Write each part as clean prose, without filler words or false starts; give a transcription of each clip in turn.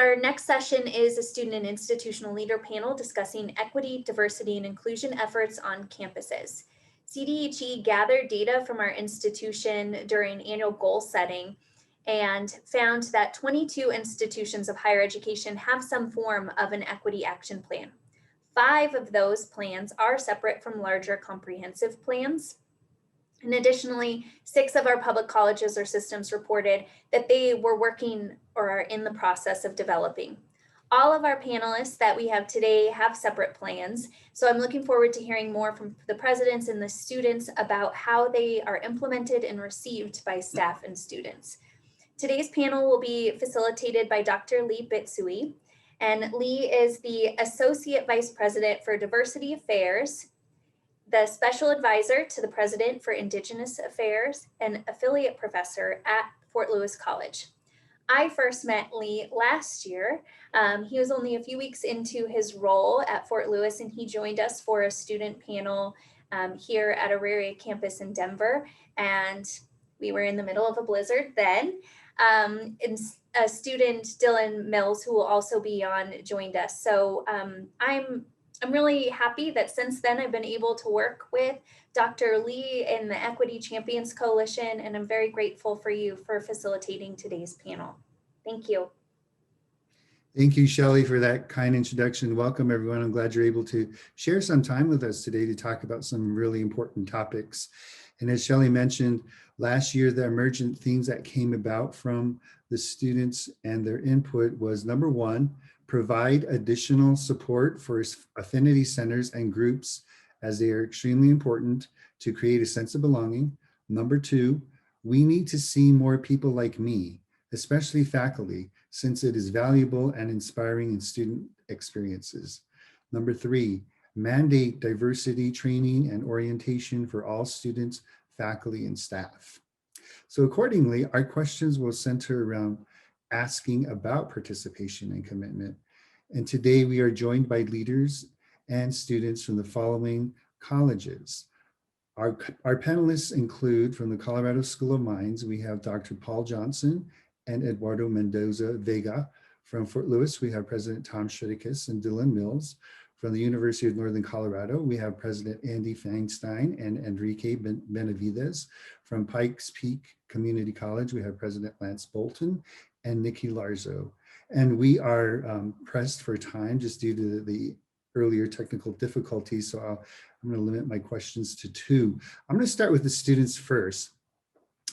Our next session is a student and institutional leader panel discussing equity, diversity, and inclusion efforts on campuses. CDHE gathered data from our institution during annual goal setting and found that 22 institutions of higher education have some form of an equity action plan. 5 of those plans are separate from larger comprehensive plans. And additionally, 6 of our public colleges or systems reported that they were working or are in the process of developing. All of our panelists that we have today have separate plans. So I'm looking forward to hearing more from the presidents and the students about how they are implemented and received by staff and students. Today's panel will be facilitated by Dr. Lee Bitsóí. And Lee is the Associate Vice President for Diversity Affairs, the Special Advisor to the President for Indigenous Affairs, and Affiliate Professor at Fort Lewis College. I first met Lee last year. He was only a few weeks into his role at Fort Lewis, and he joined us for a student panel here at Auraria campus in Denver. And we were in the middle of a blizzard then. And a student, Dyllon Mills, who will also be on, joined us. So I'm really happy that since then I've been able to work with Dr. Lee in the Equity Champions Coalition, and I'm very grateful for you for facilitating today's panel. Thank you. Thank you, Shelley, for that kind introduction. Welcome, everyone. I'm glad you're able to share some time with us today to talk about some really important topics. And as Shelley mentioned, last year, the emergent themes that came about from the students and their input was, number one, provide additional support for affinity centers and groups, as they are extremely important to create a sense of belonging. Number two, we need to see more people like me, especially faculty, since it is valuable and inspiring in student experiences. Number three, mandate diversity training and orientation for all students, faculty, and staff. So accordingly, our questions will center around asking about participation and commitment. And today we are joined by leaders and students from the following colleges. Our panelists include, from the Colorado School of Mines, we have Dr. Paul Johnson and Eduardo Mendoza-vega. From Fort Lewis, we have President Tom Stritikus and Dyllon Mills. From the University of Northern Colorado, we have President Andy Feinstein and Enrique Benavidez. From Pikes Peak Community College, we have President Lance Bolton and Nikki Larzo. And we are pressed for time just due to the earlier technical difficulties. So I'm going to limit my questions to 2. I'm going to start with the students first.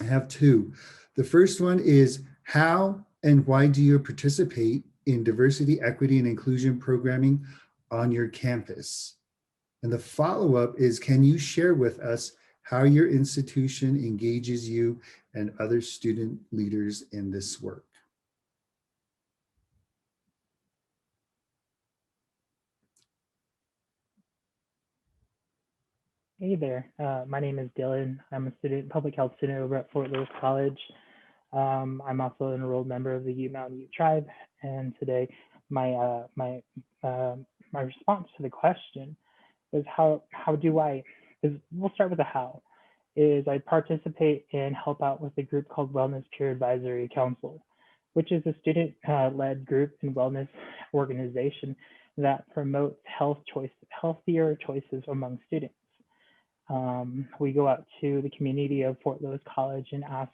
I have 2. The first one is, how and why do you participate in diversity, equity, and inclusion programming on your campus? And the follow-up is, can you share with us how your institution engages you and other student leaders in this work? Hey there, my name is Dyllon. I'm a public health student over at Fort Lewis College. I'm also an enrolled member of the Ute Mountain Ute Tribe, and today my response to the question is we'll start with the how. I participate and help out with a group called Wellness Peer Advisory Council, which is a student-led group and wellness organization that promotes healthier choices among students. We go out to the community of Fort Lewis College and ask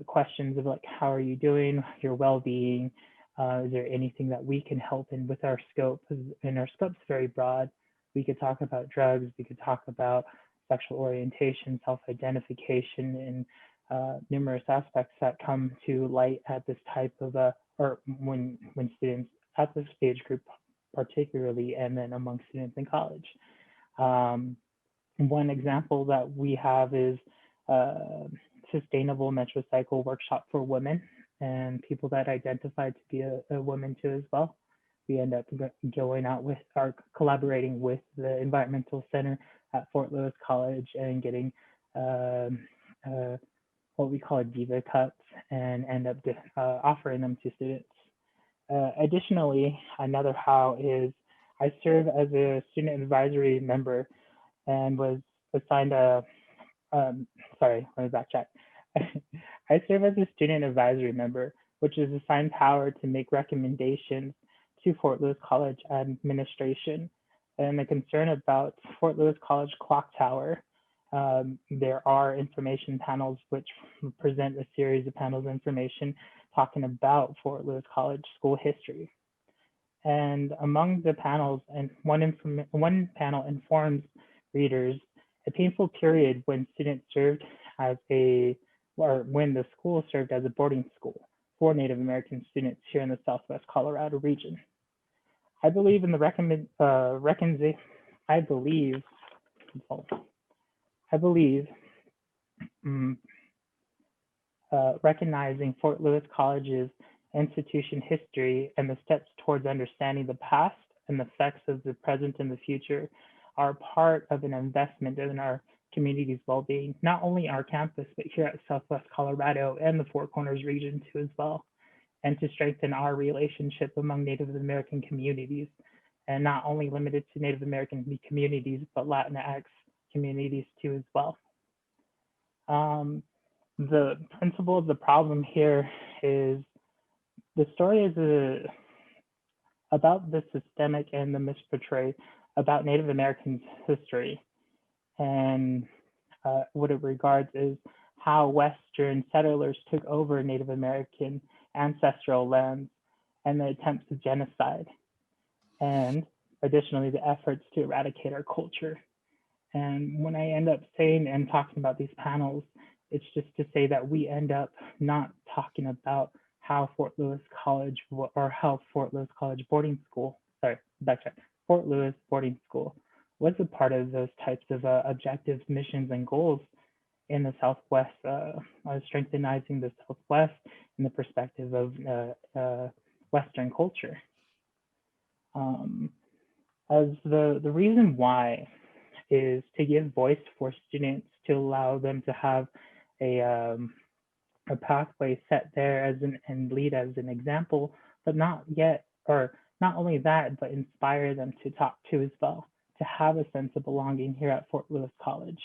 questions of like, how are you doing, your well-being? Is there anything that we can help in with our scope? And our scope's very broad. We could talk about drugs, we could talk about sexual orientation, self-identification, and numerous aspects that come to light at this type of or when students at this age group particularly, and then among students in college. One example that we have is sustainable menstrual cycle workshop for women and people that identify to be a woman too as well. We end up going out with collaborating with the Environmental Center at Fort Lewis College and getting what we call Diva cups and end up offering them to students. Additionally, another how is I serve as a student advisory member and was assigned sorry, let me backtrack. I serve as a student advisory member which is assigned power to make recommendations to Fort Lewis College administration. And the concern about Fort Lewis College clock tower, there are information panels which present a series of panels of information talking about Fort Lewis College school history. And among the panels, and one panel informs readers a painful period when students served as when the school served as a boarding school for Native American students here in the Southwest Colorado region. I believe in the recognizing Fort Lewis College's institution history and the steps towards understanding the past and the effects of the present and the future are part of an investment in our community's well-being, not only our campus, but here at Southwest Colorado and the Four Corners region too as well, and to strengthen our relationship among Native American communities, and not only limited to Native American communities, but Latinx communities too as well. The principle of the problem here is the story is about the systemic and the misportray about Native Americans' history. And what it regards is how Western settlers took over Native American ancestral lands and the attempts of genocide. And additionally, the efforts to eradicate our culture. And when I end up saying and talking about these panels, it's just to say that we end up not talking about how Fort Lewis College or how Fort Lewis College boarding school, Fort Lewis boarding school was a part of those types of objectives, missions, and goals in the Southwest, strengthening the Southwest in the perspective of Western culture. As the reason why is to give voice for students to allow them to have a pathway set there as and lead as an example, but not only that, but inspire them to talk to as well, to have a sense of belonging here at Fort Lewis College.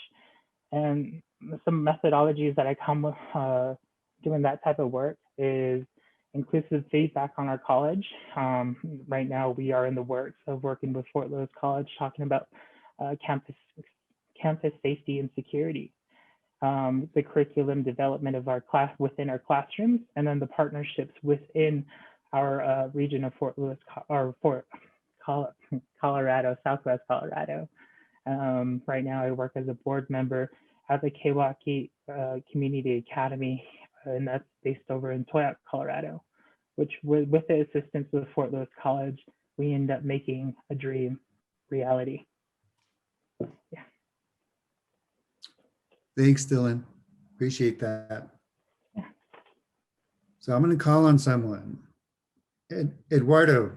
And some methodologies that I come with doing that type of work is inclusive feedback on our college. Right now, we are in the works of working with Fort Lewis College, talking about campus safety and security, the curriculum development of our class within our classrooms, and then the partnerships within our region of Fort Lewis or Colorado, Southwest Colorado. Right now, I work as a board member at the Kewaukee Community Academy, and that's based over in Toyac, Colorado, which with the assistance of Fort Lewis College, we end up making a dream reality. Yeah. Thanks, Dylan. Appreciate that. Yeah. So I'm going to call on someone. Eduardo.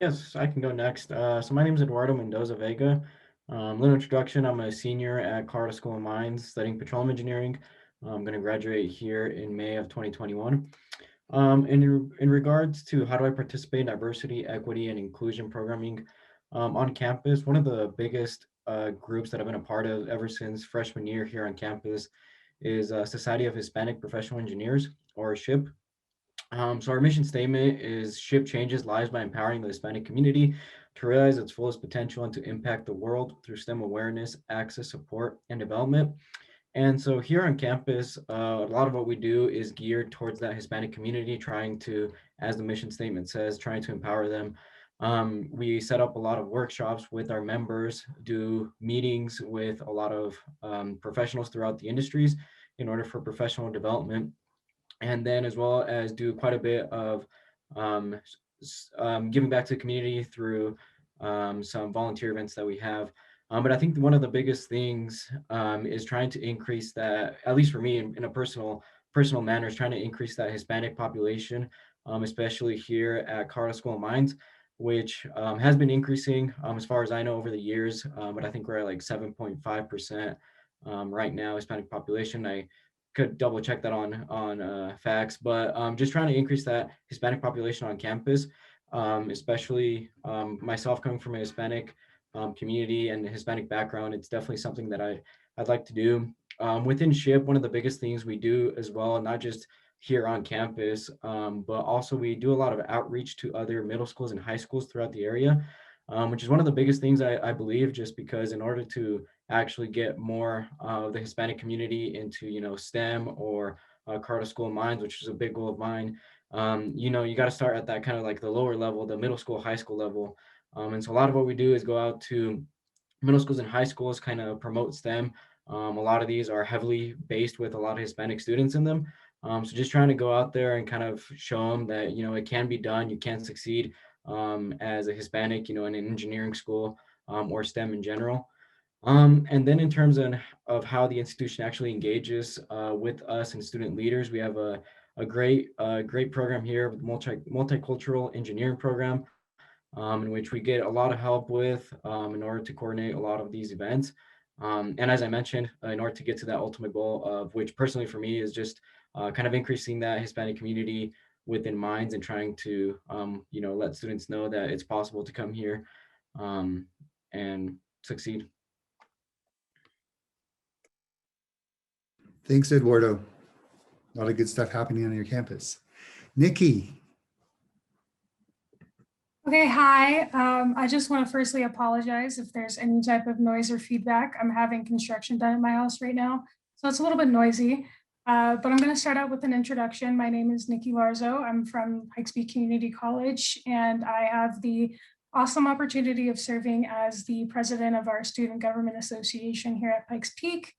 Yes, I can go next. So my name is Eduardo Mendoza-vega. Little introduction, I'm a senior at Colorado School of Mines studying petroleum engineering. I'm going to graduate here in May of 2021. In regards to how do I participate in diversity, equity, and inclusion programming on campus, one of the biggest groups that I've been a part of ever since freshman year here on campus is Society of Hispanic Professional Engineers, or SHIP. So our mission statement is SHIP changes lives by empowering the Hispanic community to realize its fullest potential and to impact the world through STEM awareness, access, support, and development. And so here on campus, a lot of what we do is geared towards that Hispanic community, trying to, as the mission statement says, trying to empower them. We set up a lot of workshops with our members, do meetings with a lot of professionals throughout the industries in order for professional development. And then as well as do quite a bit of giving back to the community through some volunteer events that we have. But I think one of the biggest things is trying to increase that, at least for me in a personal manner, is trying to increase that Hispanic population, especially here at Colorado School of Mines, which has been increasing as far as I know over the years. But I think we're at like 7.5% right now, Hispanic population. I could double check that on facts, but just trying to increase that Hispanic population on campus, especially myself coming from a Hispanic community and Hispanic background. It's definitely something that I'd like to do. Within SHIP, one of the biggest things we do as well, not just here on campus, but also we do a lot of outreach to other middle schools and high schools throughout the area, which is one of the biggest things I believe, just because in order to actually get more of the Hispanic community into, STEM or Carter School of Mines, which is a big goal of mine, you got to start at that kind of like the lower level, the middle school, high school level. And so a lot of what we do is go out to middle schools and high schools, kind of promote STEM. A lot of these are heavily based with a lot of Hispanic students in them. So just trying to go out there and kind of show them that, it can be done. You can succeed as a Hispanic, in an engineering school or STEM in general. And then in terms of how the institution actually engages with us and student leaders, we have a great program here with multicultural engineering program, in which we get a lot of help with in order to coordinate a lot of these events. And as I mentioned, in order to get to that ultimate goal of which personally for me is just kind of increasing that Hispanic community within Mines and trying to, let students know that it's possible to come here and succeed. Thanks, Eduardo. A lot of good stuff happening on your campus. Nikki. Okay, hi. I just want to firstly apologize if there's any type of noise or feedback. I'm having construction done in my house right now, so it's a little bit noisy. But I'm going to start out with an introduction. My name is Nikki Larzo. I'm from Pikes Peak Community College, and I have the awesome opportunity of serving as the president of our Student Government Association here at Pikes Peak.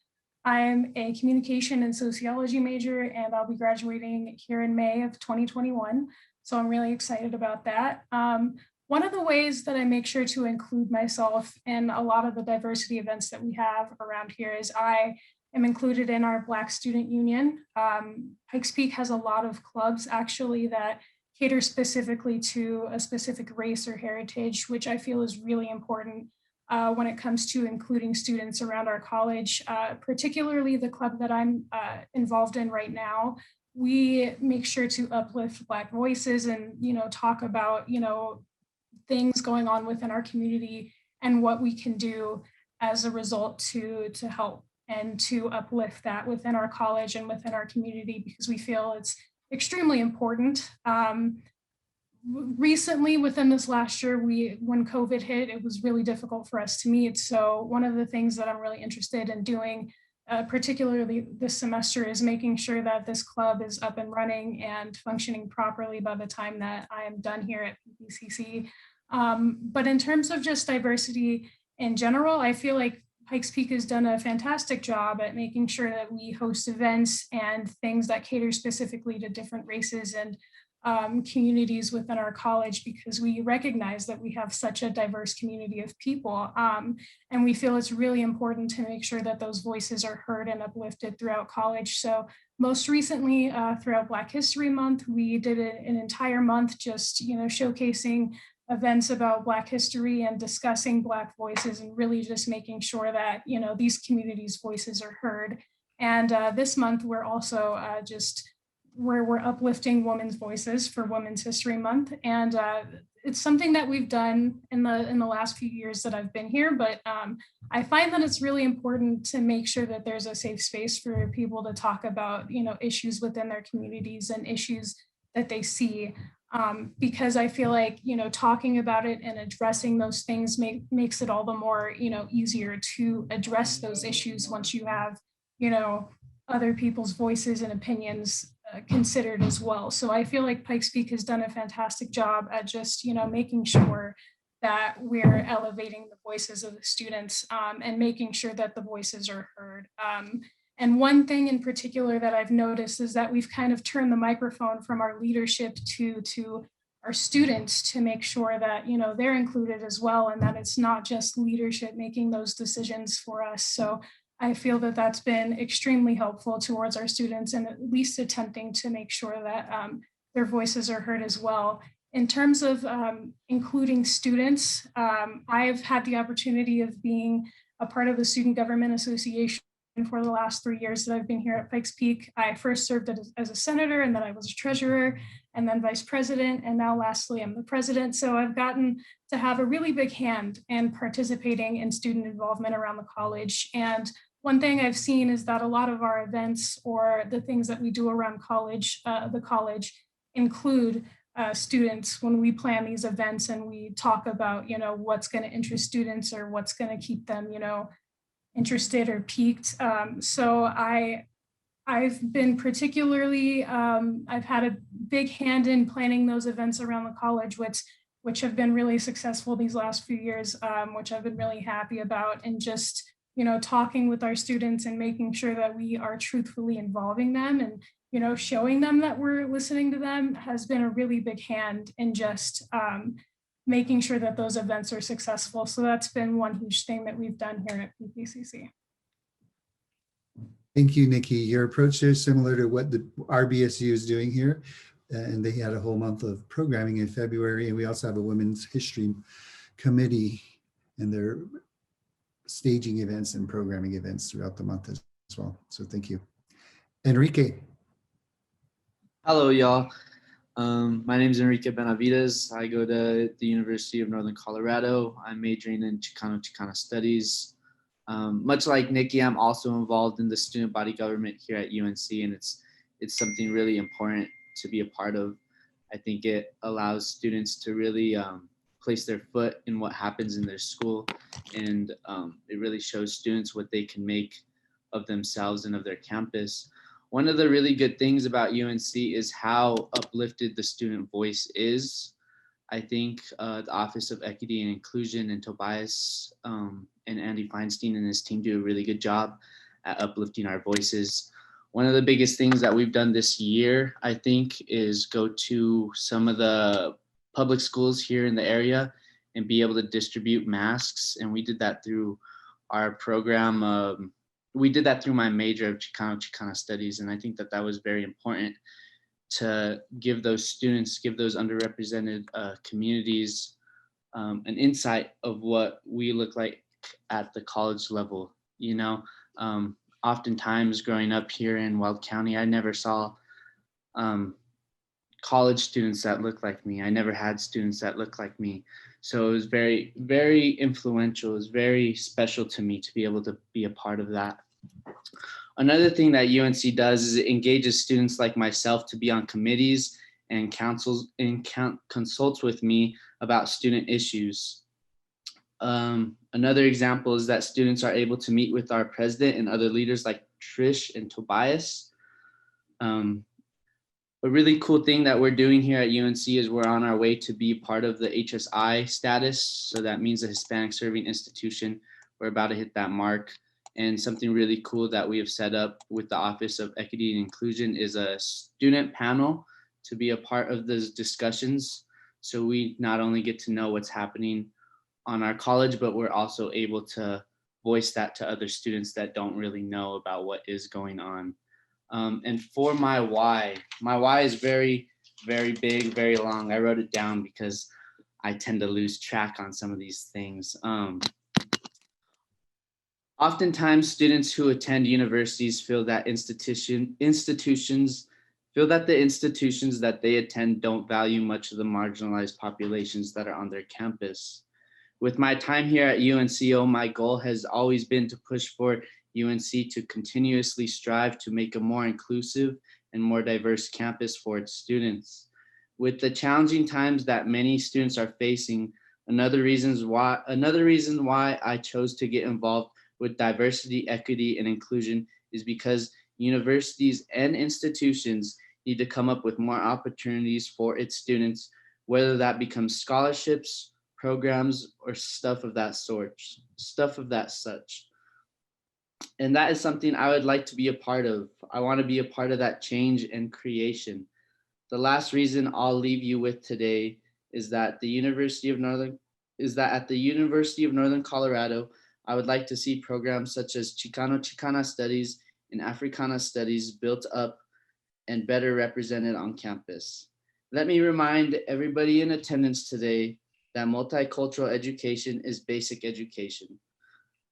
I'm a communication and sociology major, and I'll be graduating here in May of 2021. So I'm really excited about that. One of the ways that I make sure to include myself in a lot of the diversity events that we have around here is I am included in our Black Student Union. Pikes Peak has a lot of clubs actually that cater specifically to a specific race or heritage, which I feel is really important when it comes to including students around our college, particularly the club that I'm involved in right now. We make sure to uplift Black voices and, talk about, things going on within our community and what we can do as a result to help and to uplift that within our college and within our community, because we feel it's extremely important. Recently, within this last year, when COVID hit, it was really difficult for us to meet. So one of the things that I'm really interested in doing, particularly this semester, is making sure that this club is up and running and functioning properly by the time that I am done here at PPCC. But in terms of just diversity in general, I feel like Pikes Peak has done a fantastic job at making sure that we host events and things that cater specifically to different races and communities within our college, because we recognize that we have such a diverse community of people. And we feel it's really important to make sure that those voices are heard and uplifted throughout college. So most recently, throughout Black History Month, we did an entire month just, showcasing events about Black history and discussing Black voices and really just making sure that, these communities' voices are heard. And this month, we're also where we're uplifting women's voices for Women's History Month. And it's something that we've done in the last few years that I've been here, but I find that it's really important to make sure that there's a safe space for people to talk about, issues within their communities and issues that they see. Because I feel like, talking about it and addressing those things makes it all the more, easier to address those issues once you have, other people's voices and opinions considered as well. So I feel like Pikes Peak has done a fantastic job at just, making sure that we're elevating the voices of the students and making sure that the voices are heard. And one thing in particular that I've noticed is that we've kind of turned the microphone from our leadership to our students to make sure that, they're included as well, and that it's not just leadership making those decisions for us. So I feel that that's been extremely helpful towards our students and at least attempting to make sure that their voices are heard as well. In terms of including students, I've had the opportunity of being a part of the Student Government Association for the last 3 years that I've been here at Pikes Peak. I first served as a senator, and then I was a treasurer, and then vice president, and now lastly, I'm the president. So I've gotten to have a really big hand in participating in student involvement around the college. And one thing I've seen is that a lot of our events or the things that we do around the college include students when we plan these events, and we talk about, what's going to interest students or what's going to keep them, interested or piqued. So I've been particularly, I've had a big hand in planning those events around the college, which have been really successful these last few years, which I've been really happy about. And just, talking with our students and making sure that we are truthfully involving them and, showing them that we're listening to them has been a really big hand in just making sure that those events are successful. So that's been one huge thing that we've done here at PPCC. Thank you, Nikki. Your approach is similar to what the RBSU is doing here. And they had a whole month of programming in February. And we also have a women's history committee, and they're staging events and programming events throughout the month as well. So thank you. Enrique. Hello, y'all. My name is Enrique Benavidez. I go to the University of Northern Colorado. I'm majoring in Chicano Studies. Much like Nikki, I'm also involved in the student body government here at UNC, and it's something really important to be a part of. I think it allows students to really place their foot in what happens in their school, and it really shows students what they can make of themselves and of their campus. One of the really good things about UNC is how uplifted the student voice is. I think the Office of Equity and Inclusion and Tobias and Andy Feinstein and his team do a really good job at uplifting our voices. One of the biggest things that we've done this year, I think, is go to some of the public schools here in the area and be able to distribute masks. And we did that through our program. We did that through my major of Chicano Studies. And I think that was very important to give those students, give those underrepresented communities an insight of what we look like at the college level. Oftentimes growing up here in Weld County, I never saw college students that look like me. I never had students that look like me. So it was very, very influential. It was very special to me to be able to be a part of that. Another thing that UNC does is it engages students like myself to be on committees and councils and consults with me about student issues. Another example is that students are able to meet with our president and other leaders like Trish and Tobias. A really cool thing that we're doing here at UNC is we're on our way to be part of the HSI status. So that means the Hispanic Serving Institution. We're about to hit that mark. And something really cool that we have set up with the Office of Equity and Inclusion is a student panel to be a part of those discussions. So we not only get to know what's happening on our college, but we're also able to voice that to other students that don't really know about what is going on. And for my why is very, very big, very long. I wrote it down because I tend to lose track on some of these things. Oftentimes, students who attend universities feel that the institutions that they attend don't value much of the marginalized populations that are on their campus. With my time here at UNCO, my goal has always been to push for UNC to continuously strive to make a more inclusive and more diverse campus for its students. With the challenging times that many students are facing, another reason why I chose to get involved with diversity, equity, and inclusion is because universities and institutions need to come up with more opportunities for its students, whether that becomes scholarships, programs, or stuff of that such. And that is something I would like to be a part of. I want to be a part of that change and creation. The last reason I'll leave you with today is that at the University of Northern Colorado, I would like to see programs such as Chicana Studies and Africana Studies built up and better represented on campus. Let me remind everybody in attendance today that multicultural education is basic education.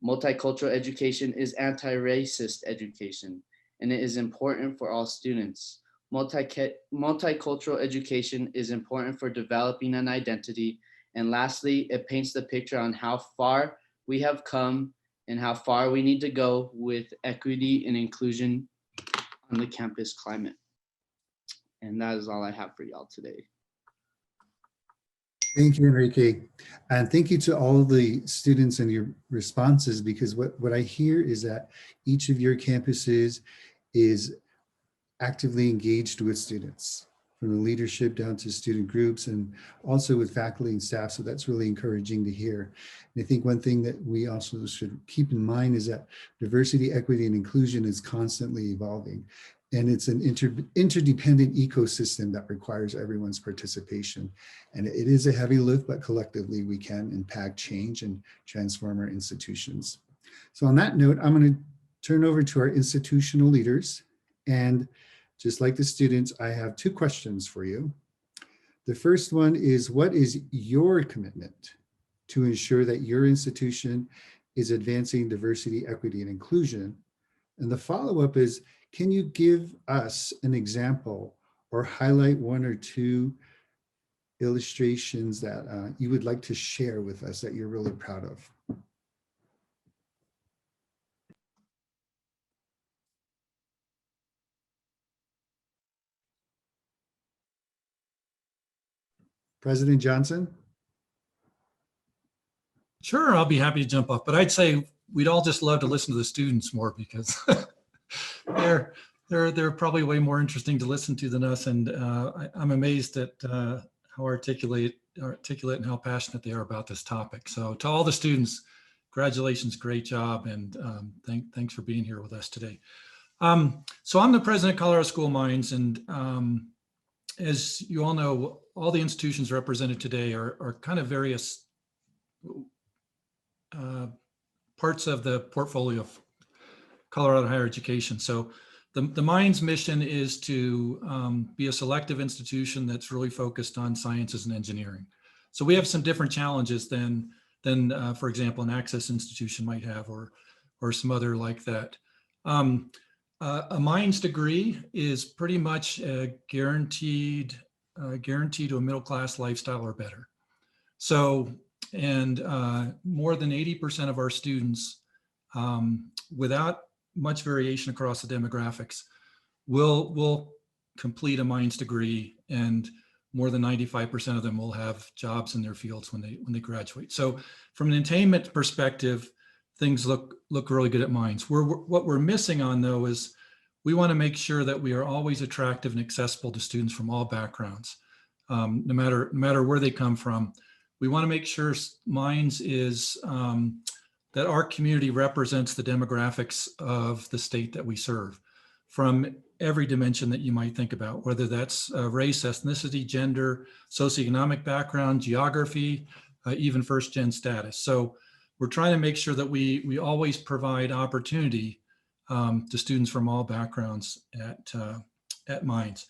Multicultural education is anti-racist education, and it is important for all students. Multicultural education is important for developing an identity. And lastly, it paints the picture on how far we have come and how far we need to go with equity and inclusion on the campus climate. And that is all I have for y'all today. Thank you, Enrique. And thank you to all the students and your responses, because what I hear is that each of your campuses is actively engaged with students, from the leadership down to student groups and also with faculty and staff. So that's really encouraging to hear. And I think one thing that we also should keep in mind is that diversity, equity, and inclusion is constantly evolving. And it's an interdependent ecosystem that requires everyone's participation. And it is a heavy lift, but collectively we can impact change and transform our institutions. So on that note, I'm going to turn over to our institutional leaders. And just like the students, I have two questions for you. The first one is, what is your commitment to ensure that your institution is advancing diversity, equity, and inclusion? And the follow-up is, can you give us an example or highlight one or two illustrations that you would like to share with us that you're really proud of? President Johnson? Sure, I'll be happy to jump off, but I'd say we'd all just love to listen to the students more, because they're probably way more interesting to listen to than us. And I'm amazed at how articulate and how passionate they are about this topic. So to all the students, congratulations, great job, and thanks for being here with us today. So I'm the president of Colorado School of Mines, and as you all know, all the institutions represented today are kind of various parts of the portfolio of Colorado higher education. So the Mines mission is to be a selective institution that's really focused on sciences and engineering. So we have some different challenges than for example, an Access institution might have, or some other like that. A Mines degree is pretty much guaranteed to a middle-class lifestyle or better. So, and more than 80% of our students, without much variation across the demographics, will complete a Mines degree, and more than 95% of them will have jobs in their fields when they graduate. So from an attainment perspective, things look really good at Mines. What we're missing on, though, is we want to make sure that we are always attractive and accessible to students from all backgrounds, no matter where they come from. We want to make sure Mines is that our community represents the demographics of the state that we serve, from every dimension that you might think about, whether that's race, ethnicity, gender, socioeconomic background, geography, even first-gen status. So we're trying to make sure that we always provide opportunity to students from all backgrounds at Mines.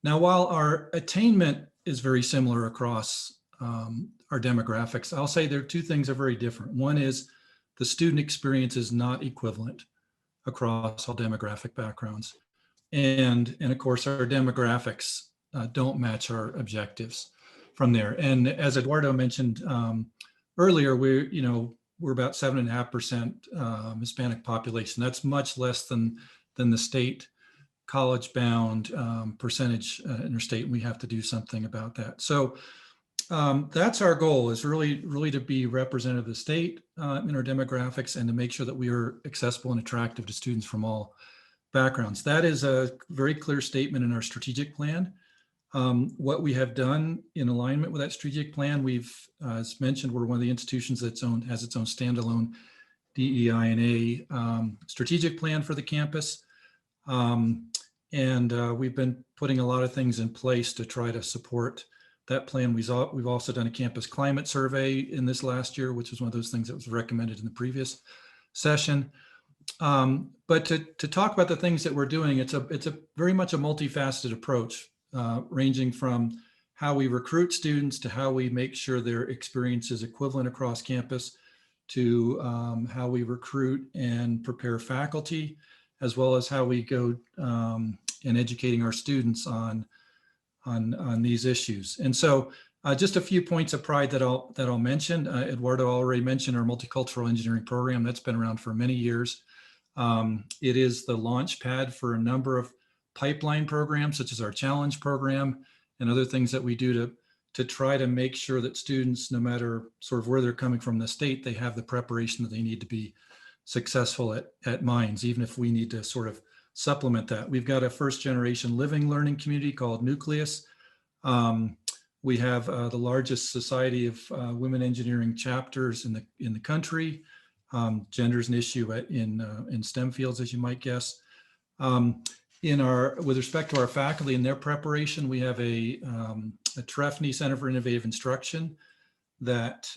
Now, while our attainment is very similar across our demographics, I'll say there are two things that are very different. One is the student experience is not equivalent across all demographic backgrounds. And of course, our demographics don't match our objectives from there. And as Eduardo mentioned earlier, we're about 7.5% Hispanic population. That's much less than the state college-bound percentage interstate, and we have to do something about that. So that's our goal, is really to be representative of the state in our demographics, and to make sure that we are accessible and attractive to students from all backgrounds. That is a very clear statement in our strategic plan. What we have done in alignment with that strategic plan, we've, as mentioned, we're one of the institutions that has its own standalone DEI&A strategic plan for the campus. And we've been putting a lot of things in place to try to support that plan. We've also done a campus climate survey in this last year, which was one of those things that was recommended in the previous session. But to talk about the things that we're doing, it's a very much a multifaceted approach, ranging from how we recruit students to how we make sure their experience is equivalent across campus, to how we recruit and prepare faculty, as well as how we go in educating our students on these issues. And so Just a few points of pride that I'll mention. Eduardo already mentioned our multicultural engineering program. That's been around for many years. It is the launch pad for a number of pipeline programs, such as our challenge program and other things that we do to try to make sure that students, no matter sort of where they're coming from in the state, they have the preparation that they need to be successful at Mines, even if we need to sort of supplement that. We've got a first generation living learning community called Nucleus. We have the largest society of women engineering chapters in the country. Gender is an issue in STEM fields, as you might guess. With respect to our faculty and their preparation, we have a Trefny Center for Innovative Instruction that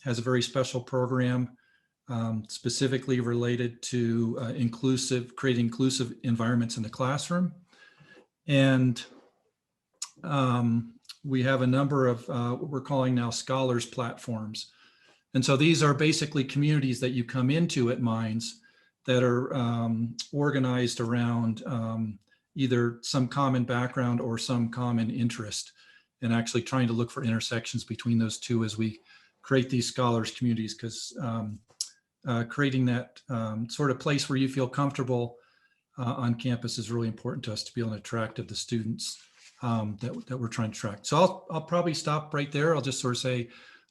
has a very special program specifically related to creating inclusive environments in the classroom. And we have a number of what we're calling now scholars platforms. And so these are basically communities that you come into at Mines that are organized around either some common background or some common interest, and actually trying to look for intersections between those two as we create these scholars communities, because creating that sort of place where you feel comfortable on campus is really important to us to be able to attract the students that we're trying to attract. So I'll probably stop right there. I'll just sort of say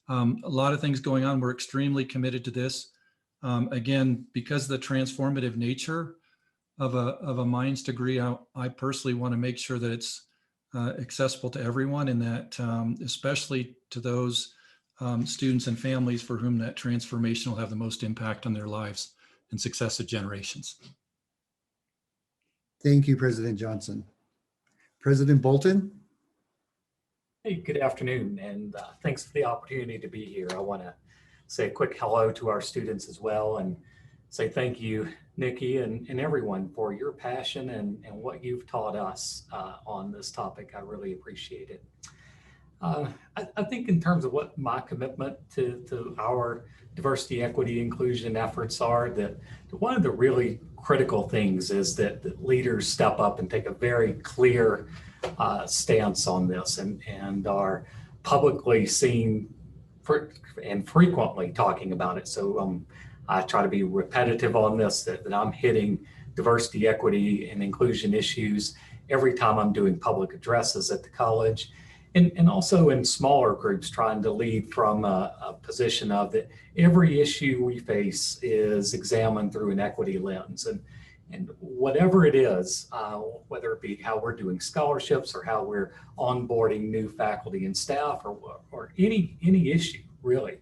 a lot of things going on. We're extremely committed to this. Again, because of the transformative nature of a Mines degree, I personally want to make sure that it's accessible to everyone, and that especially to those students and families for whom that transformation will have the most impact on their lives and successive generations. Thank you, President Johnson. President Bolton? Hey, good afternoon, and thanks for the opportunity to be here. I want to say a quick hello to our students as well, and say thank you, Nikki, and everyone for your passion and what you've taught us on this topic. I really appreciate it. I think in terms of what my commitment to our diversity, equity, inclusion efforts are, that one of the really critical things is that leaders step up and take a very clear stance on this and are publicly seen and frequently talking about it. So I try to be repetitive on this, that I'm hitting diversity, equity, and inclusion issues every time I'm doing public addresses at the college. And also in smaller groups, trying to lead from a position of that every issue we face is examined through an equity lens. And whatever it is, whether it be how we're doing scholarships or how we're onboarding new faculty and staff, or any issue really,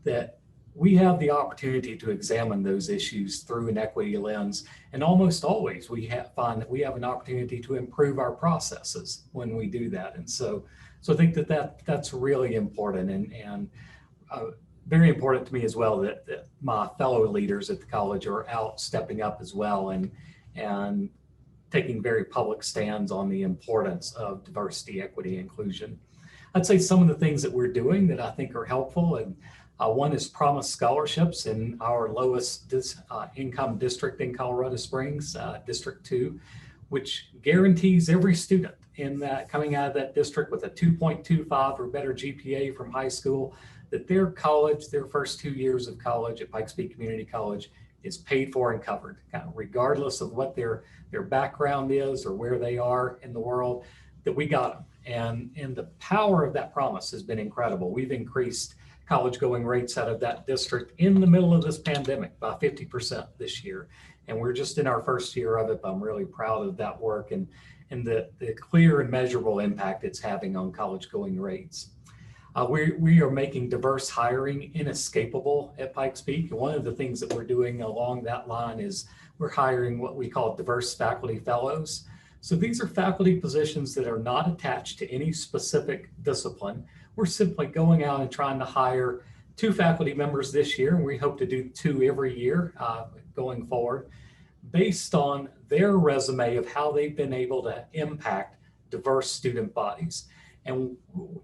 that we have the opportunity to examine those issues through an equity lens. And almost always we find that we have an opportunity to improve our processes when we do that. And so I think that's really important, and very important to me as well that my fellow leaders at the college are out stepping up as well and taking very public stands on the importance of diversity, equity, inclusion. I'd say some of the things that we're doing that I think are helpful, and one is promise scholarships in our lowest income district in Colorado Springs, District 2, which guarantees every student in that coming out of that district with a 2.25 or better GPA from high school, that their college, their first 2 years of college at Pikes Peak Community College is paid for and covered, kind of regardless of what their background is or where they are in the world, that we got them. And the power of that promise has been incredible. We've increased college going rates out of that district in the middle of this pandemic by 50% this year. And we're just in our first year of it, but I'm really proud of that work and the clear and measurable impact it's having on college going rates. We are making diverse hiring inescapable at Pikes Peak. And one of the things that we're doing along that line is we're hiring what we call diverse faculty fellows. So these are faculty positions that are not attached to any specific discipline. We're simply going out and trying to hire 2 faculty members this year, and we hope to do 2 every year going forward, based on their resume of how they've been able to impact diverse student bodies. And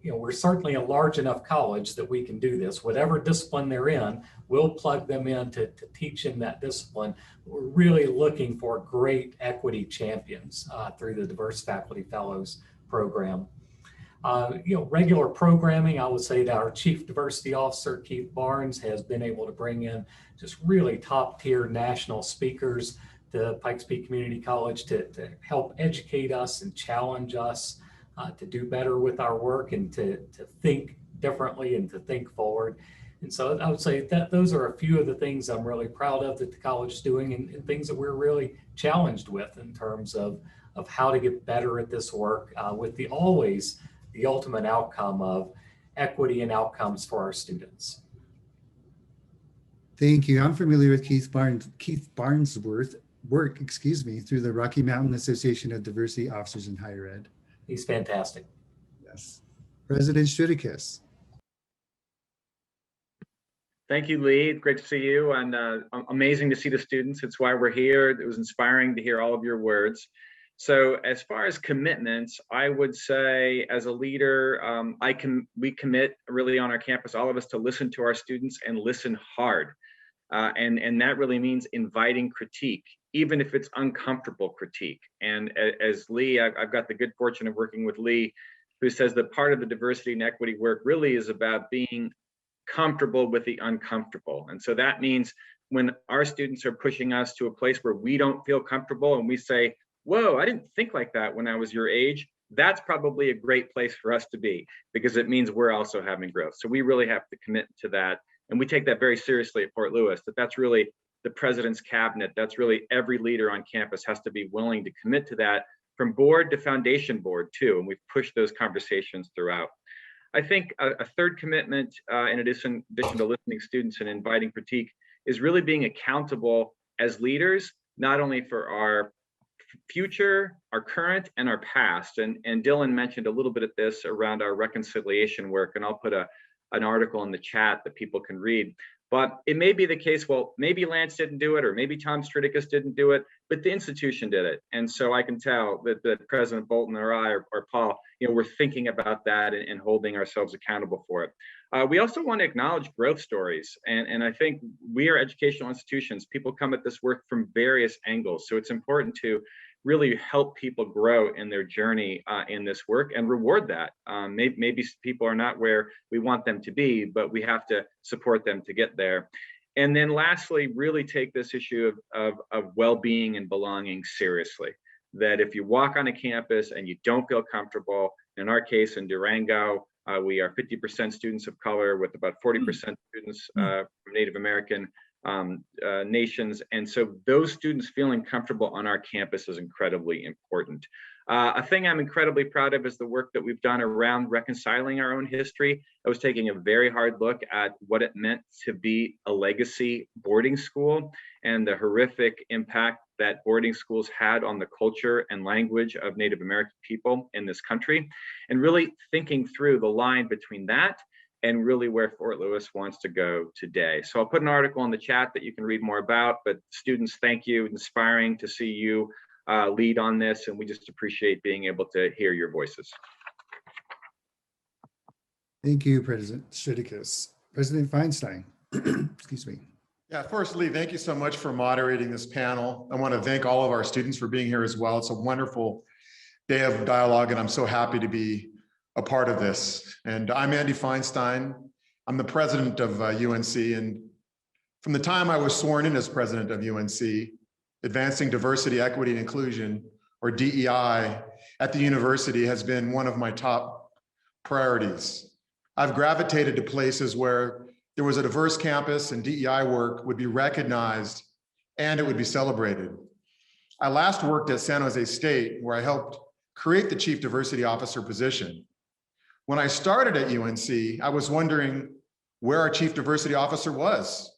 we're certainly a large enough college that we can do this. Whatever discipline they're in, we'll plug them in to teach in that discipline. We're really looking for great equity champions through the Diverse Faculty Fellows program. Regular programming, I would say that our Chief Diversity Officer, Keith Barnes, has been able to bring in just really top tier national speakers to Pikes Peak Community College to help educate us and challenge us to do better with our work and to think differently and to think forward. And so I would say that those are a few of the things I'm really proud of that the college is doing, and things that we're really challenged with in terms of how to get better at this work with always the ultimate outcome of equity and outcomes for our students. Thank you. I'm familiar with Keith Barnesworth work, through the Rocky Mountain Association of Diversity Officers in Higher Ed. He's fantastic. Yes. President Stritikus. Thank you, Lee. Great to see you, and amazing to see the students. It's why we're here. It was inspiring to hear all of your words. So as far as commitments, I would say as a leader, we commit really on our campus, all of us, to listen to our students and listen hard. And that really means inviting critique, even if it's uncomfortable critique. And as Lee, I've got the good fortune of working with Lee, who says that part of the diversity and equity work really is about being comfortable with the uncomfortable. And so that means when our students are pushing us to a place where we don't feel comfortable and we say, whoa, I didn't think like that when I was your age, that's probably a great place for us to be, because it means we're also having growth. So we really have to commit to that. And we take that very seriously at Fort Lewis, that's really the president's cabinet. That's really every leader on campus has to be willing to commit to that, from board to foundation board too. And we've pushed those conversations throughout. I think a third commitment, in addition to listening to students and inviting critique, is really being accountable as leaders, not only for our future, our current, and our past. And Dyllon mentioned a little bit of this around our reconciliation work, and I'll put an article in the chat that people can read. But it may be the case, well, maybe Lance didn't do it, or maybe Tom Stritikus didn't do it, but the institution did it. And so I can tell that President Bolton or I or Paul, we're thinking about that and holding ourselves accountable for it. We also want to acknowledge growth stories. And I think we are educational institutions. People come at this work from various angles. So it's important to really help people grow in their journey in this work and reward that. Maybe people are not where we want them to be, but we have to support them to get there. And then lastly, really take this issue of well-being and belonging seriously. That if you walk on a campus and you don't feel comfortable, in our case in Durango, we are 50% students of color with about 40% students from Native American nations. And so those students feeling comfortable on our campus is incredibly important. A thing I'm incredibly proud of is the work that we've done around reconciling our own history. I was taking a very hard look at what it meant to be a legacy boarding school and the horrific impact that boarding schools had on the culture and language of Native American people in this country, and really thinking through the line between that and really where Fort Lewis wants to go today. So I'll put an article in the chat that you can read more about, but students, thank you. Inspiring to see you lead on this, and we just appreciate being able to hear your voices. Thank you, President Stritikus. President Feinstein, excuse me. Yeah, first, Lee, thank you so much for moderating this panel. I want to thank all of our students for being here as well. It's a wonderful day of dialogue, and I'm so happy to be a part of this. And I'm Andy Feinstein. I'm the president of UNC. And from the time I was sworn in as president of UNC, advancing diversity, equity, and inclusion, or DEI, at the university has been one of my top priorities. I've gravitated to places where there was a diverse campus and DEI work would be recognized and it would be celebrated. I last worked at San Jose State, where I helped create the Chief Diversity Officer position. When I started at UNC, I was wondering where our Chief Diversity Officer was.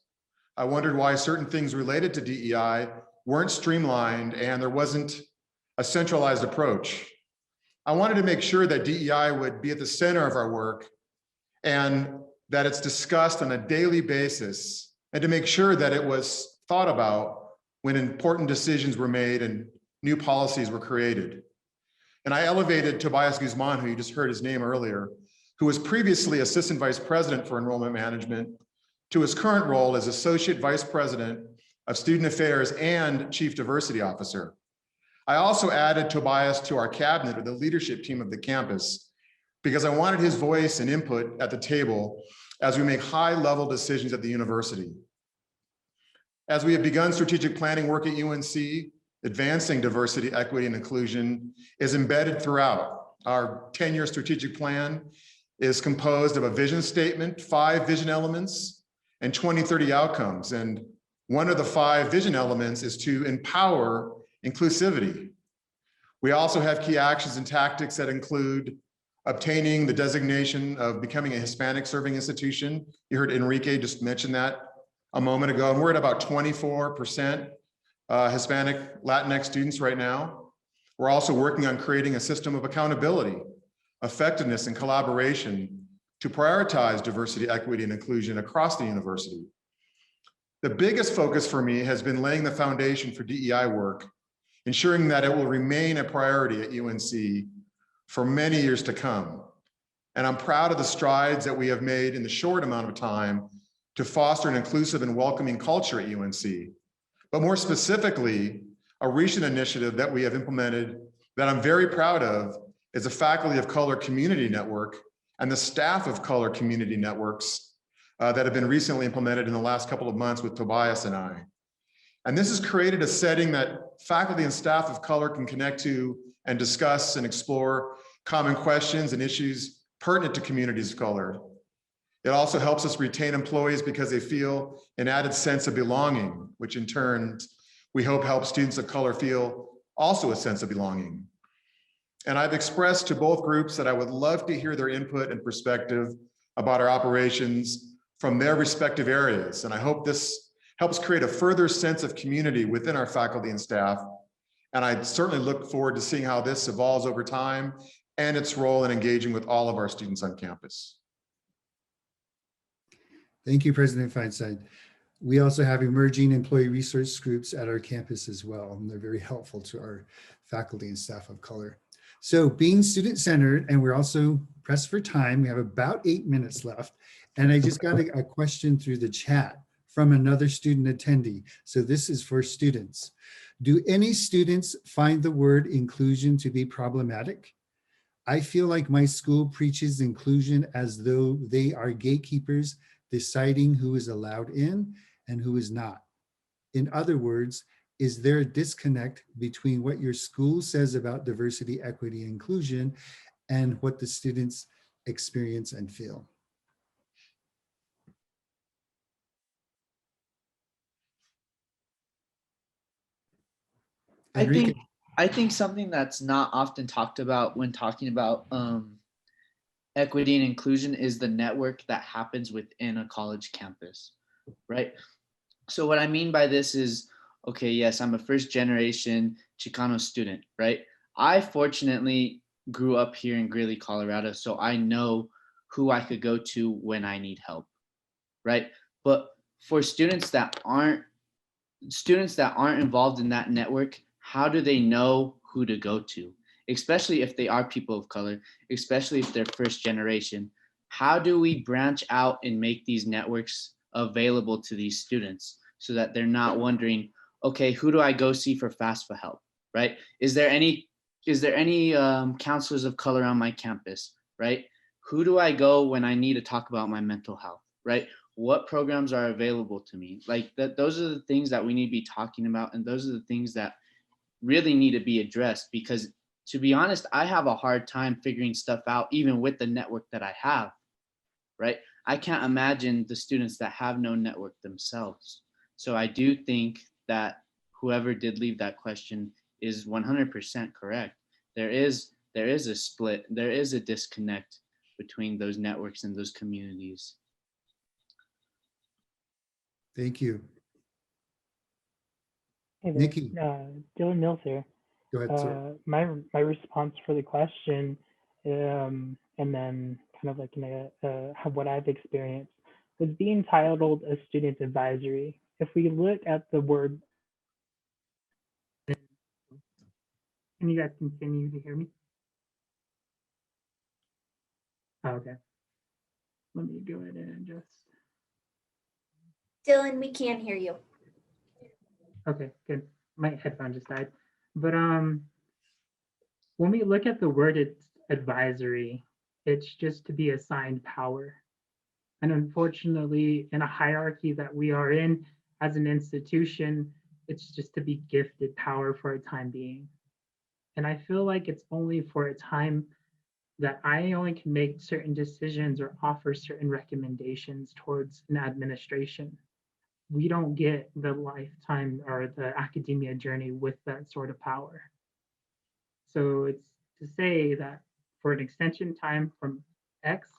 I wondered why certain things related to DEI weren't streamlined and there wasn't a centralized approach. I wanted to make sure that DEI would be at the center of our work and that it's discussed on a daily basis, and to make sure that it was thought about when important decisions were made and new policies were created. And I elevated Tobias Guzman, who you just heard his name earlier, who was previously Assistant Vice President for Enrollment Management, to his current role as Associate Vice President of Student Affairs and Chief Diversity Officer. I also added Tobias to our cabinet, or the leadership team of the campus, because I wanted his voice and input at the table as we make high-level decisions at the university. As we have begun strategic planning work at UNC, advancing diversity, equity, and inclusion is embedded throughout. Our 10-year strategic plan is composed of a vision statement, 5 vision elements, and 2030 outcomes. And one of the 5 vision elements is to empower inclusivity. We also have key actions and tactics that include obtaining the designation of becoming a Hispanic serving institution. You heard Enrique just mention that a moment ago, and we're at about 24% Hispanic Latinx students right now. We're also working on creating a system of accountability, effectiveness, and collaboration to prioritize diversity, equity, and inclusion across the university. The biggest focus for me has been laying the foundation for DEI work, ensuring that it will remain a priority at UNC for many years to come. And I'm proud of the strides that we have made in the short amount of time to foster an inclusive and welcoming culture at UNC. But more specifically, a recent initiative that we have implemented that I'm very proud of is a Faculty of Color Community Network and the Staff of Color Community Networks that have been recently implemented in the last couple of months with Tobias and I. And this has created a setting that faculty and staff of color can connect to and discuss and explore common questions and issues pertinent to communities of color. It also helps us retain employees because they feel an added sense of belonging, which in turn, we hope helps students of color feel also a sense of belonging. And I've expressed to both groups that I would love to hear their input and perspective about our operations from their respective areas. And I hope this helps create a further sense of community within our faculty and staff. And I certainly look forward to seeing how this evolves over time and its role in engaging with all of our students on campus. Thank you, President Feinstein. We also have emerging employee resource groups at our campus as well, and they're very helpful to our faculty and staff of color. So being student-centered, and we're also pressed for time, we have about 8 minutes left, and I just got a question through the chat from another student attendee. So this is for students. Do any students find the word inclusion to be problematic? I feel like my school preaches inclusion as though they are gatekeepers deciding who is allowed in and who is not. In other words, is there a disconnect between what your school says about diversity, equity, and inclusion and what the students experience and feel? Enrique. I think something that's not often talked about when talking about equity and inclusion is the network that happens within a college campus, right? So what I mean by this is, okay, yes, I'm a first generation Chicano student, right? I fortunately grew up here in Greeley, Colorado, so I know who I could go to when I need help, right? But for students that aren't involved in that network, how do they know who to go to? Especially if they are people of color, especially if they're first generation. How do we branch out and make these networks available to these students so that they're not wondering, okay, who do I go see for FAFSA help, right? Is there any counselors of color on my campus, right? Who do I go when I need to talk about my mental health, right? What programs are available to me? Like those are the things that we need to be talking about, and those are the things that really need to be addressed, because to be honest, I have a hard time figuring stuff out even with the network that I have, right? I can't imagine the students that have no network themselves. So I do think that whoever did leave that question is 100% correct. There is a split, there is a disconnect between those networks and those communities. Thank you. Hey there, Nikki. Dyllon Mills here. Go ahead, sir. My response for the question, and then kind of like what I've experienced, was being titled a student advisory. If we look at the word, can you guys continue to hear me? Oh, okay. Let me go ahead and just. Dylan, we can hear you. Okay, good. My headphone just died. But when we look at the word advisory, It's just to be assigned power. And unfortunately, in a hierarchy that we are in as an institution, it's just to be gifted power for a time being. And I feel like it's only for a time that I only can make certain decisions or offer certain recommendations towards an administration. We don't get the lifetime or the academia journey with that sort of power. So it's to say that for an extension time from X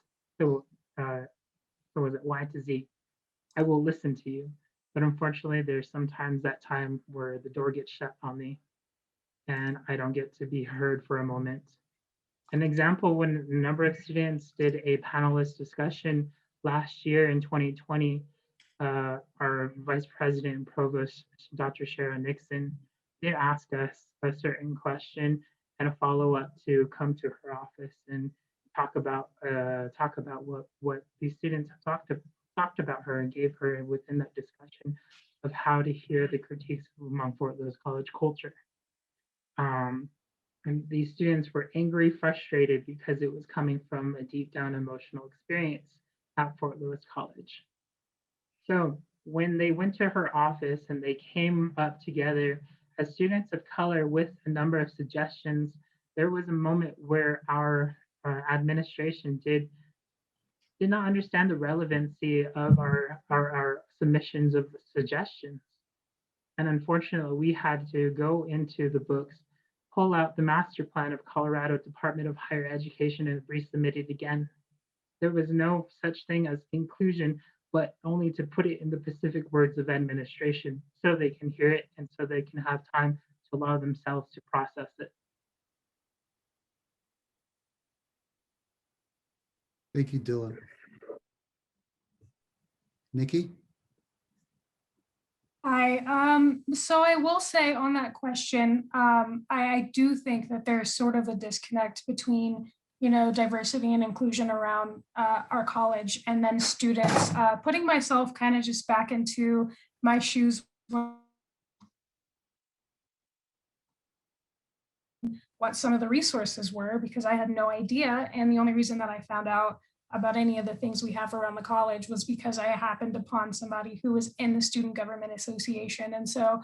to so was it Y to Z, I will listen to you. But unfortunately, there's sometimes that time where the door gets shut on me and I don't get to be heard for a moment. An example, when a number of students did a panelist discussion last year in 2020, our Vice President and Provost, Dr. Sharon Nixon, did ask us a certain question and a follow-up to come to her office and talk about what these students have talked about her and gave her within that discussion of how to hear the critiques among Fort Lewis College culture. And these students were angry, frustrated because it was coming from a deep down emotional experience at Fort Lewis College. So when they went to her office and they came up together as students of color with a number of suggestions, there was a moment where our administration did not understand the relevancy of our submissions of suggestions. And unfortunately, we had to go into the books, pull out the master plan of Colorado Department of Higher Education and resubmit it again. There was no such thing as inclusion, but only to put it in the specific words of administration so they can hear it and so they can have time to allow themselves to process it. Thank you, Dylan. Nikki? So I will say on that question, I do think that there's sort of a disconnect between, diversity and inclusion around our college and then students. Putting myself kind of just back into my shoes, what some of the resources were, because I had no idea. And the only reason that I found out about any of the things we have around the college was because I happened upon somebody who was in the Student Government Association. And so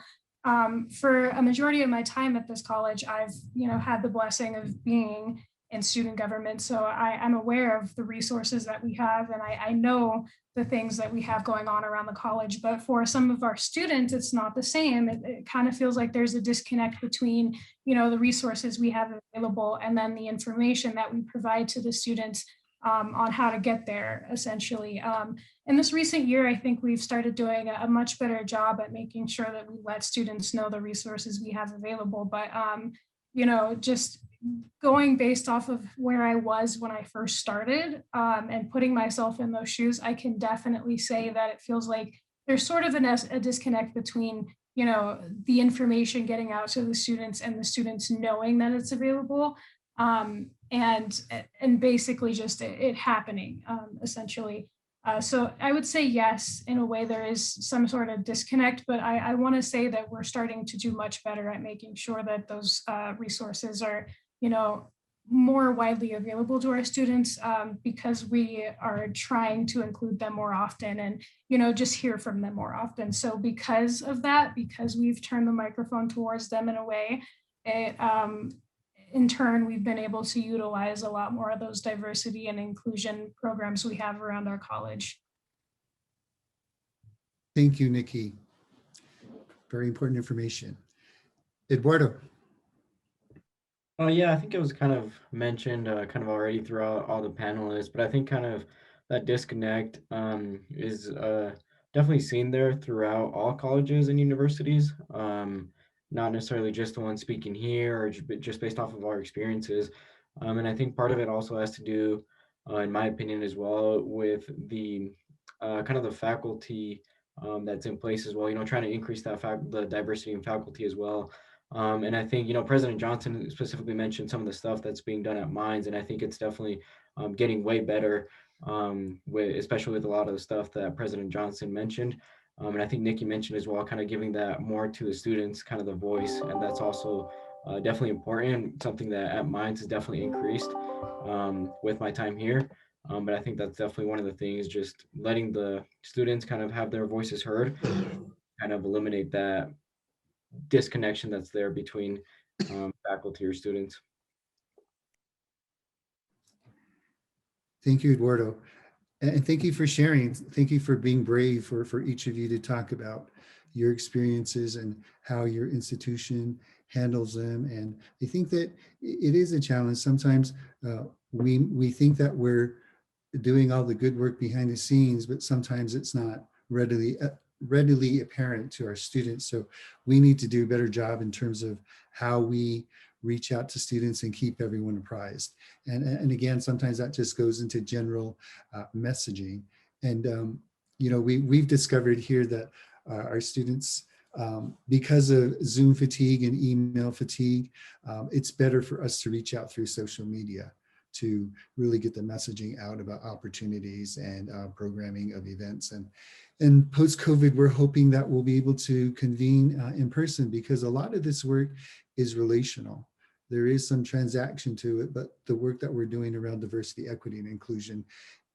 for a majority of my time at this college, I've had the blessing of being in student government. So I'm aware of the resources that we have, and I know the things that we have going on around the college. But for some of our students, it's not the same. It kind of feels like there's a disconnect between the resources we have available and then the information that we provide to the students on how to get there, essentially. In this recent year, I think we've started doing a much better job at making sure that we let students know the resources we have available. But, just going based off of where I was when I first started and putting myself in those shoes, I can definitely say that it feels like there's sort of a disconnect between, the information getting out to the students and the students knowing that it's available. And basically just it happening, essentially. So I would say yes, in a way there is some sort of disconnect, but I want to say that we're starting to do much better at making sure that those resources are, more widely available to our students because we are trying to include them more often and, just hear from them more often. So because of that, because we've turned the microphone towards them in a way, in turn, we've been able to utilize a lot more of those diversity and inclusion programs we have around our college. Thank you, Nikki. Very important information. Eduardo. Oh yeah, I think it was kind of mentioned kind of already throughout all the panelists, but I think kind of that disconnect is definitely seen there throughout all colleges and universities. Not necessarily just the one speaking here or just based off of our experiences. And I think part of it also has to do, in my opinion as well, with the kind of the faculty that's in place as well, trying to increase the diversity in faculty as well. And I think, President Johnson specifically mentioned some of the stuff that's being done at Mines, and I think it's definitely getting way better, especially with a lot of the stuff that President Johnson mentioned. And I think Nikki mentioned as well, kind of giving that more to the students, kind of the voice, and that's also definitely important, something that at Minds has definitely increased with my time here. But I think that's definitely one of the things, just letting the students kind of have their voices heard, kind of eliminate that disconnection that's there between faculty or students. Thank you, Eduardo. And thank you for sharing. Thank you for being brave for each of you to talk about your experiences and how your institution handles them. And I think that it is a challenge. Sometimes we think that we're doing all the good work behind the scenes, but sometimes it's not readily apparent to our students. So we need to do a better job in terms of how we reach out to students and keep everyone apprised. And again, sometimes that just goes into general messaging. And you know, we've discovered here that our students, because of Zoom fatigue and email fatigue, it's better for us to reach out through social media to really get the messaging out about opportunities and programming of events. And post-COVID, we're hoping that we'll be able to convene in person, because a lot of this work is relational. There is some transaction to it, but the work that we're doing around diversity, equity, and inclusion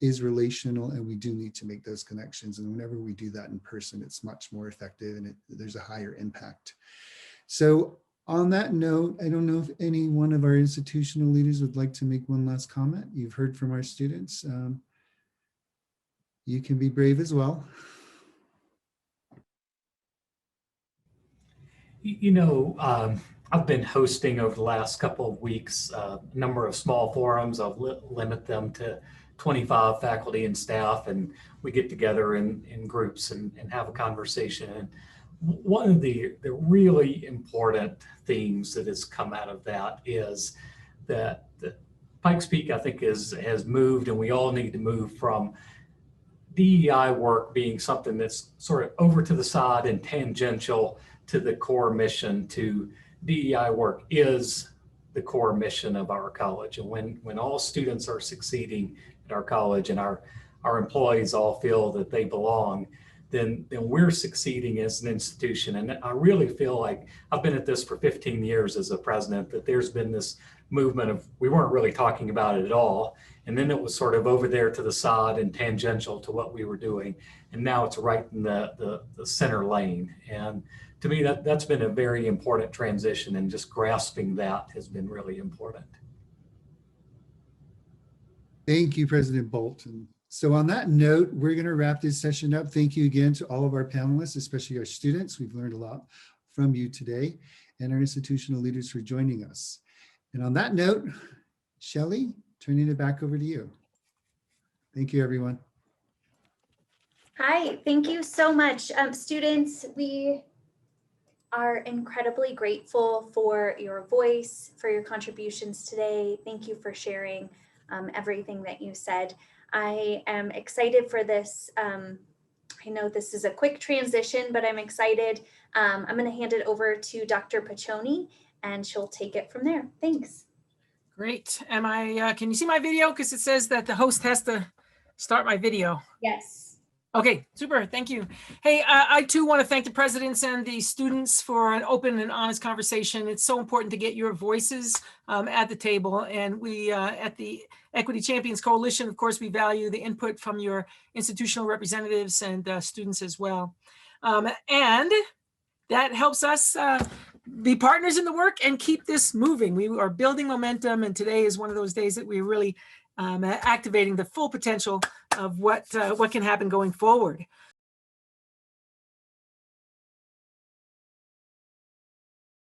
is relational, and we do need to make those connections. And whenever we do that in person, it's much more effective, and there's a higher impact. So on that note, I don't know if any one of our institutional leaders would like to make one last comment. You've heard from our students. You can be brave as well. You know, I've been hosting over the last couple of weeks a number of small forums. I'll limit them to 25 faculty and staff, and we get together in groups and have a conversation. And one of the really important themes that has come out of that is that Pikes Peak, I think, has moved, and we all need to move from DEI work being something that's sort of over to the side and tangential to the core mission, to DEI work is the core mission of our college. And when all students are succeeding at our college and our employees all feel that they belong, then we're succeeding as an institution. And I really feel like I've been at this for 15 years as a president, that there's been this movement of, we weren't really talking about it at all. And then it was sort of over there to the side and tangential to what we were doing. And now it's right in the center lane. And to me, that's been a very important transition, and just grasping that has been really important. Thank you, President Bolton. So on that note, we're going to wrap this session up. Thank you again to all of our panelists, especially our students. We've learned a lot from you today, and our institutional leaders for joining us. And on that note, Shelley, turning it back over to you. Thank you, everyone. Hi, thank you so much. Students, we are incredibly grateful for your voice, for your contributions today. Thank you for sharing everything that you said. I am excited for this. I know this is a quick transition, but I'm excited. I'm going to hand it over to Dr. Piccioni, and she'll take it from there. Thanks. Great. Am I, can you see my video? Because it says that the host has to start my video. Yes. Okay, super. Thank you. Hey, I too want to thank the presidents and the students for an open and honest conversation. It's so important to get your voices at the table. And we at the Equity Champions Coalition, of course, we value the input from your institutional representatives and students as well. And that helps us be partners in the work and keep this moving. We are building momentum, and today is one of those days that we're really activating the full potential of what can happen going forward.